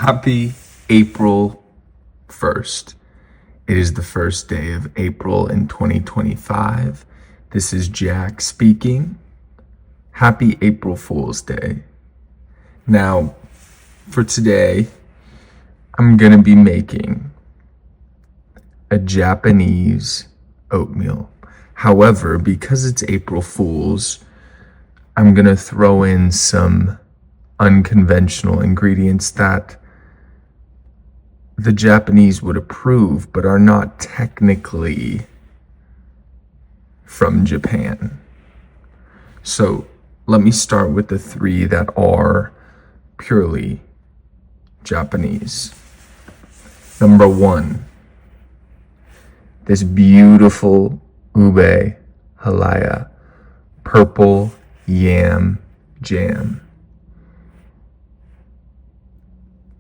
Happy April 1st. It is the first day of April in 2025. This is Jack speaking. Happy April Fool's Day. Now, for today, I'm going to be making a Japanese oatmeal. However, because it's April Fool's, I'm going to throw in some unconventional ingredients that the Japanese would approve, but are not technically from Japan. So let me start with the three that are purely Japanese. Number one, this beautiful ube halaya, purple yam jam.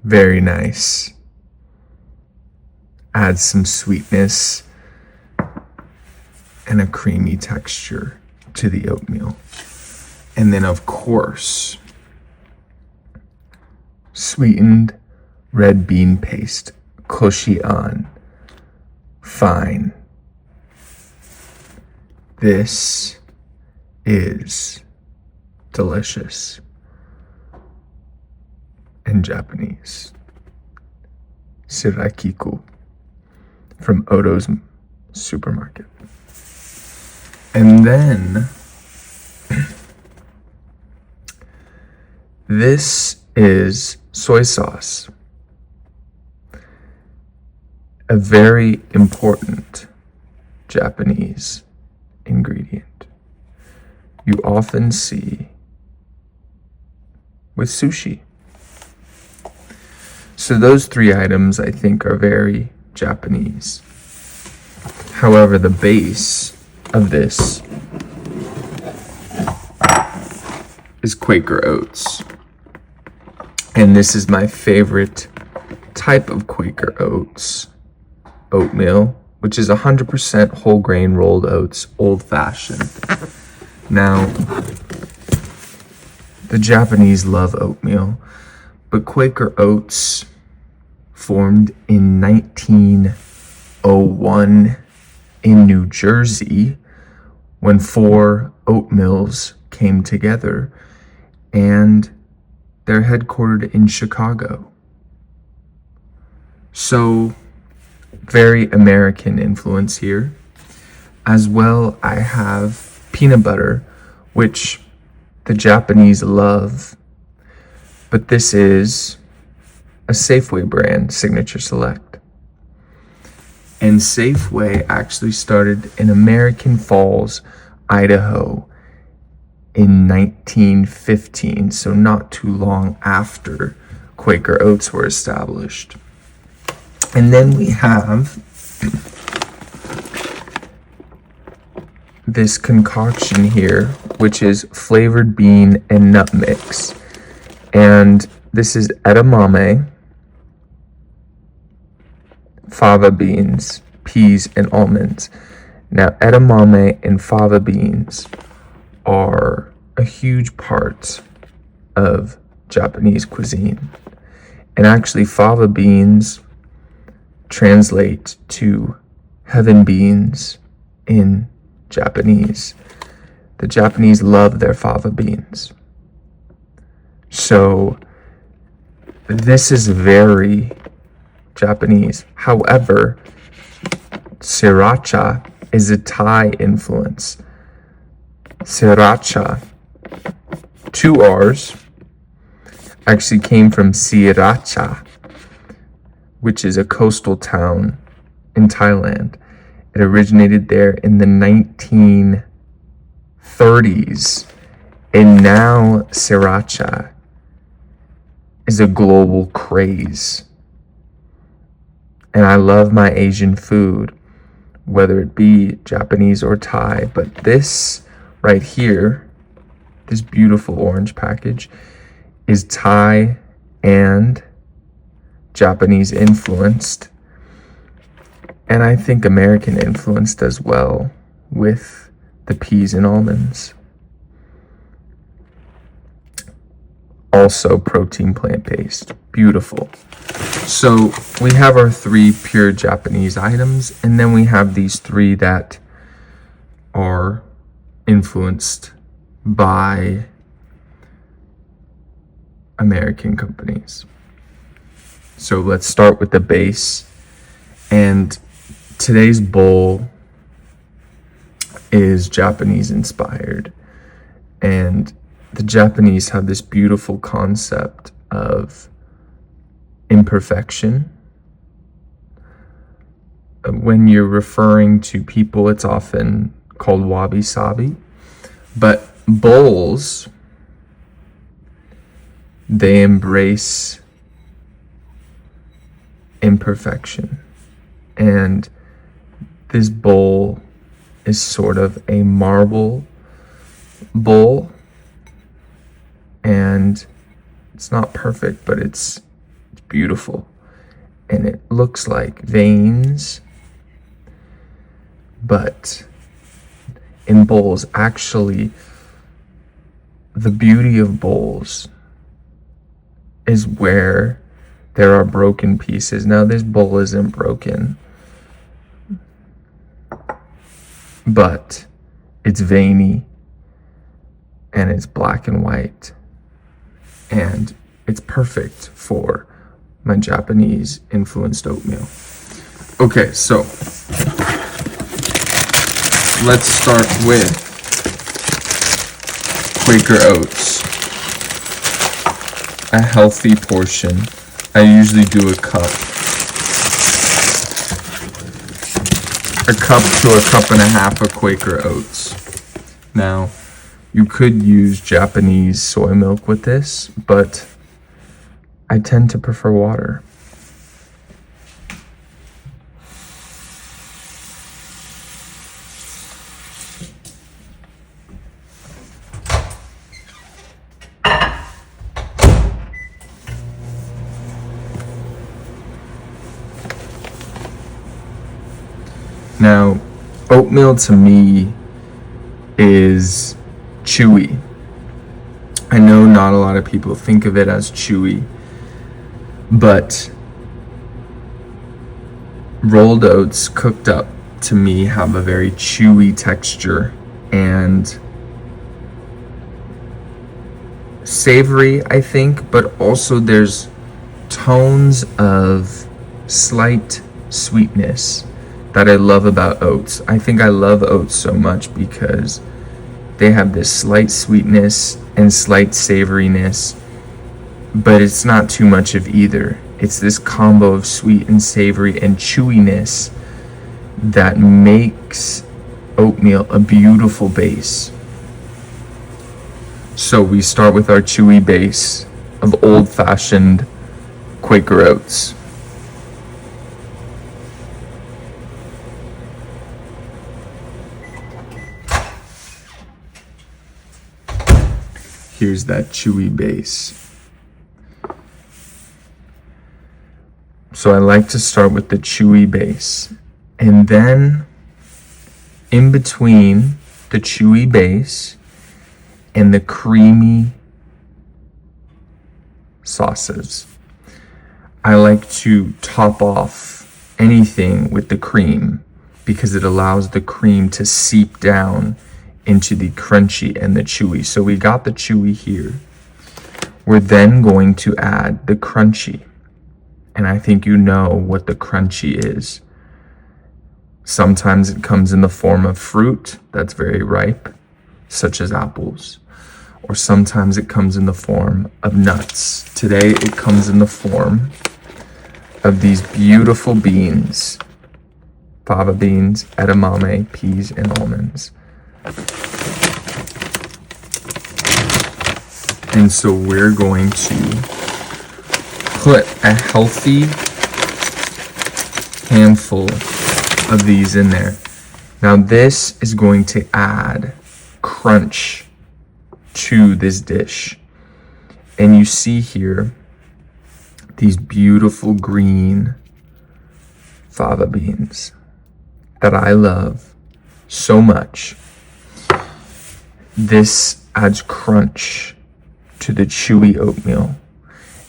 Very nice. Adds some sweetness and a creamy texture to the oatmeal. And then, of course, sweetened red bean paste, koshian, fine. This is delicious in Japanese. Sriracha from Oto's supermarket. And then this is soy sauce, a very important Japanese ingredient you often see with sushi. So those three items I think are very Japanese. However, the base of this is Quaker Oats. And this is my favorite type of Quaker Oats oatmeal, which is 100% whole grain rolled oats, old fashioned. Now, the Japanese love oatmeal, but Quaker Oats formed in 1901 in New Jersey when 4 oat mills came together, and they're headquartered in Chicago. So, very American influence here. As well, I have peanut butter, which the Japanese love, but this is a Safeway brand, Signature Select. And Safeway actually started in American Falls, Idaho in 1915, so not too long after Quaker Oats were established. And then we have this concoction here, which is flavored bean and nut mix. And this is edamame, fava beans, peas, and almonds. Now, edamame and fava beans are a huge part of Japanese cuisine. And actually, fava beans translate to heaven beans in Japanese. The Japanese love their fava beans. So, this is very Japanese. However, Sriracha is a Thai influence. Sriracha, 2 R's, actually came from Sriracha, which is a coastal town in Thailand. It originated there in the 1930s, and now Sriracha is a global craze. And I love my Asian food, whether it be Japanese or Thai, but this right here, this beautiful orange package, is Thai and Japanese influenced, and I think American influenced as well with the peas and almonds. also protein plant-based. Beautiful. So we have our 3 pure Japanese items, and then we have these 3 that are influenced by American companies. So let's start with the base. And today's bowl is Japanese inspired. And the Japanese have this beautiful concept of imperfection. When you're referring to people, it's often called Wabi-Sabi. But bowls, they embrace imperfection. And this bowl is sort of a marble bowl. And it's not perfect, but it's beautiful. And it looks like veins. But in bowls, actually, the beauty of bowls is where there are broken pieces. Now, this bowl isn't broken, but it's veiny and it's black and white, and it's perfect for my Japanese influenced oatmeal. Okay, so let's start with Quaker Oats. A healthy portion. I usually do a cup to a cup and a half of Quaker Oats. Now, you could use Japanese soy milk with this, but I tend to prefer water. Now, oatmeal to me is chewy. I know not a lot of people think of it as chewy, but rolled oats cooked up to me have a very chewy texture and savory, I think, but also there's tones of slight sweetness that I love about oats. I think I love oats so much because they have this slight sweetness and slight savoriness, but it's not too much of either. It's this combo of sweet and savory and chewiness that makes oatmeal a beautiful base. So we start with our chewy base of old-fashioned Quaker Oats. Here's that chewy base. So I like to start with the chewy base. And then in between the chewy base and the creamy sauces, I like to top off anything with the cream because it allows the cream to seep down into the crunchy and the chewy. So we got the chewy here. We're then going to add the crunchy. And I think you know what the crunchy is. Sometimes it comes in the form of fruit that's very ripe, such as apples. Or sometimes it comes in the form of nuts. Today it comes in the form of these beautiful beans. Fava beans, edamame, peas, and almonds. And so we're going to put a healthy handful of these in there. Now this is going to add crunch to this dish. And you see here these beautiful green fava beans that I love so much. This adds crunch to the chewy oatmeal.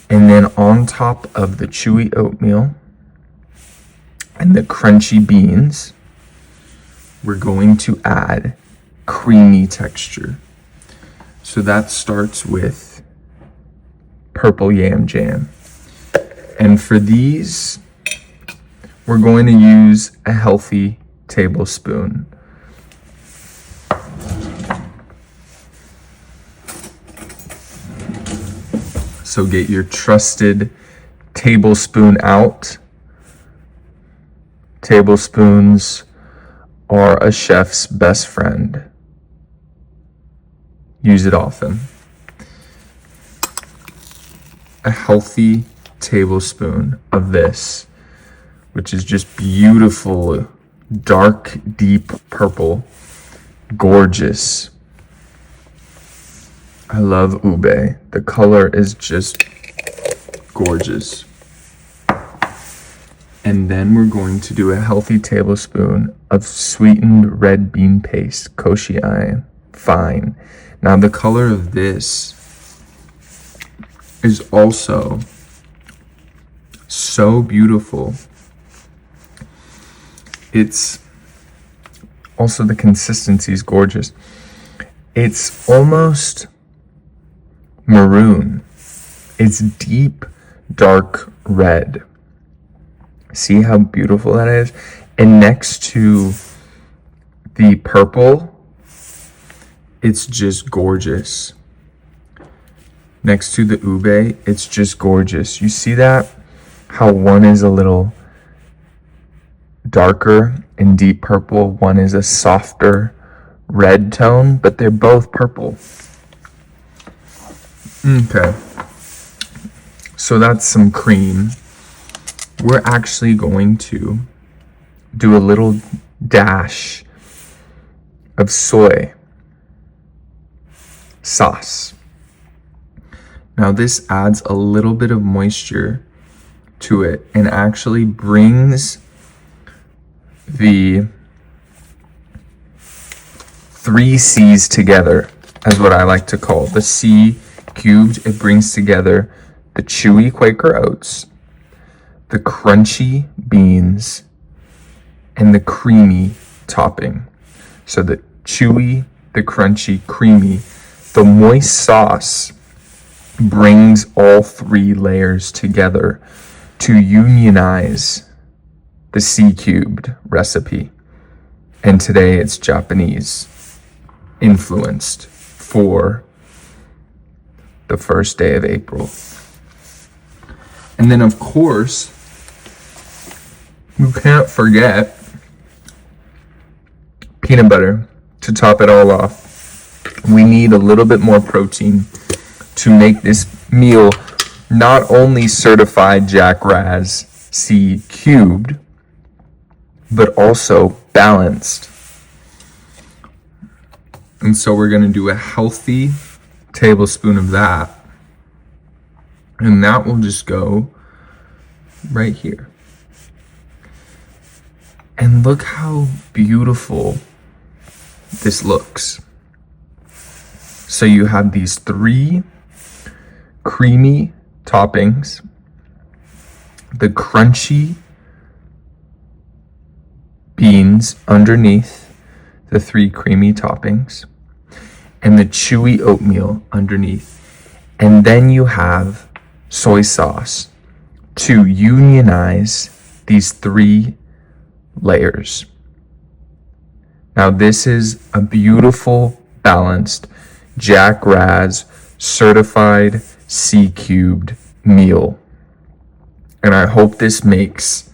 And then on top of the chewy oatmeal and the crunchy beans, we're going to add creamy texture. So that starts with purple yam jam. And for these, we're going to use a healthy tablespoon. So get your trusted tablespoon out. Tablespoons are a chef's best friend. Use it often. A healthy tablespoon of this, which is just beautiful, dark, deep purple, gorgeous. I love ube. The color is just gorgeous. And then we're going to do a healthy tablespoon of sweetened red bean paste, koshien, fine. Now the color of this is also so beautiful. It's also, the consistency is gorgeous. It's almost maroon. It's deep, dark red. See how beautiful that is? And next to the purple, it's just gorgeous. Next to the ube, it's just gorgeous. You see that? How one is a little darker and deep purple, one is a softer red tone, but they're both purple. Okay, so that's some cream. We're actually going to do a little dash of soy sauce. Now this adds a little bit of moisture to it and actually brings the 3 C's together, as what I like to call the C cubed. It brings together the chewy Quaker oats, the crunchy beans, and the creamy topping. So the chewy, the crunchy, creamy, the moist sauce brings all 3 layers together to unionize the C cubed recipe. And today it's Japanese influenced for the first day of April. And then of course, you can't forget peanut butter to top it all off. We need a little bit more protein to make this meal not only certified Jack Raz C cubed, but also balanced. And so we're going to do a healthy tablespoon of that. And that will just go right here. And look how beautiful this looks. So you have these 3 creamy toppings, the crunchy beans underneath the 3 creamy toppings, and the chewy oatmeal underneath. And then you have soy sauce to unionize these 3 layers. Now this is a beautiful, balanced Jack Raz certified C cubed meal. And I hope this makes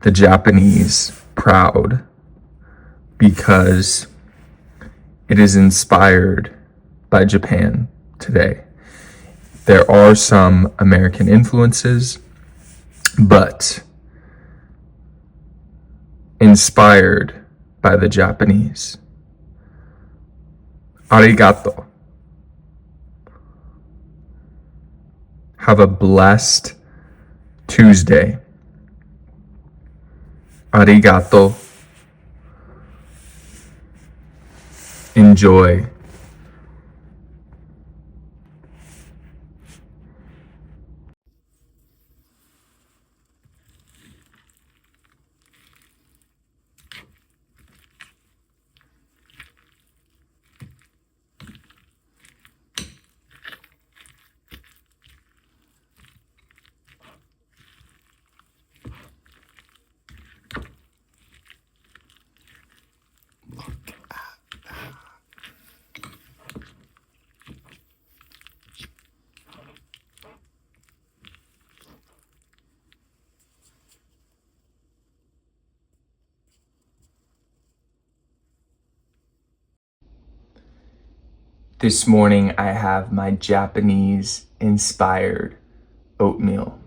the Japanese proud, because it is inspired by Japan today. There are some American influences, but inspired by the Japanese. Arigato. Have a blessed Tuesday. Arigato. Enjoy. This morning I have my Japanese inspired oatmeal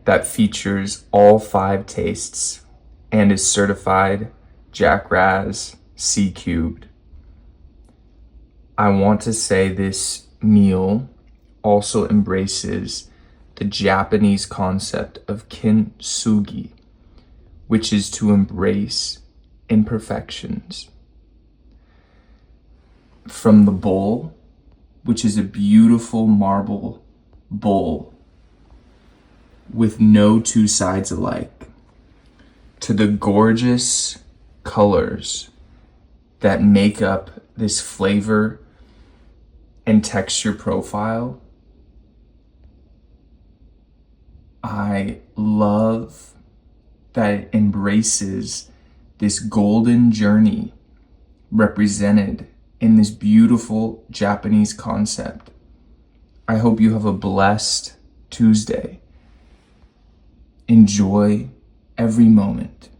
that features all 5 tastes and is certified Jack Raz C cubed. I want to say this meal also embraces the Japanese concept of Kintsugi, which is to embrace imperfections. From the bowl, which is a beautiful marble bowl with no 2 sides alike, to the gorgeous colors that make up this flavor and texture profile. I love that it embraces this golden journey represented in this beautiful Japanese concept. I hope you have a blessed Tuesday. Enjoy every moment.